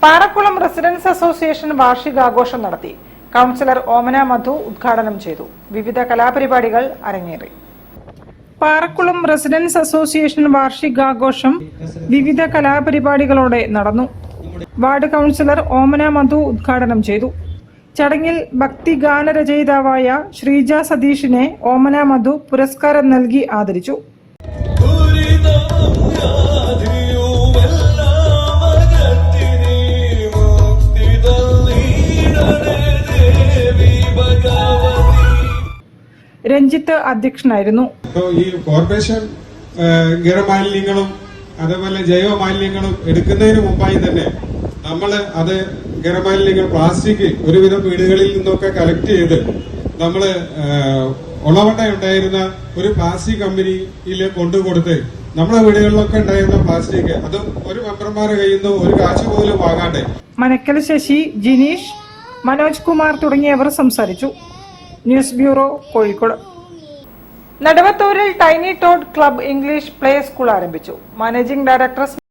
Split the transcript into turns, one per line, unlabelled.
Parakkulam residence association വാർഷികാഘോഷം നടത്തി. Councillor ഓമന മധു ഉദ്ഘാടനം ചെയ്തു. വിവിധ കലാപരിപാടികൾ അരങ്ങേറി. പാറക്കുളം റെസിഡൻസ് അസോസിയേഷൻ വാർഷികാഘോഷം വിവിധ കലാപരിപാടികളോടെ നടന്നു. വാർഡ് കൗൺസിലർ ഓമന മധു ഉദ്ഘാടനം ചെയ്തു. ചടങ്ങിൽ ഭക്തിഗാനരചയിതാവായ ശ്രീജ സതീഷിനെ ഓമന മധു പുരസ്കാരം നൽകി ആദരിച്ചു. രഞ്ജിത്ത് അധ്യക്ഷനായിരുന്നു.
ഈ കോർപ്പറേഷൻ ഗൃഹമാലിന്യങ്ങളും അതേപോലെ ജൈവ മാലിന്യങ്ങളും എടുക്കുന്നതിന് മുമ്പായി തന്നെ നമ്മൾ അത് ഗൃഹമാലിന്യങ്ങൾ പ്ലാസ്റ്റിക് ഒരുവിധം വീടുകളിൽ നിന്നൊക്കെ കളക്ട് ചെയ്ത് നമ്മൾ ഒളവട്ട ഉണ്ടായിരുന്ന ഒരു പ്ലാസ്റ്റിക് കമ്പനിയിൽ കൊണ്ടുകൊടുത്ത് നമ്മുടെ വീടുകളിലൊക്കെ ഉണ്ടായിരുന്ന പ്ലാസ്റ്റിക് അതും ഒരു മെമ്പർമാരെ കയ്യിൽ നിന്ന് ഒരു കാശ് പോലും വാങ്ങാട്ടെ.
മനക്കൽ ശശി, ജിനീഷ്, മനോജ് കുമാർ തുടങ്ങിയവർ സംസാരിച്ചു. News bureau, Kozhikode. നടുവത്തൂരിൽ tiny toad club English play school ആരംഭിച്ചു. Managing director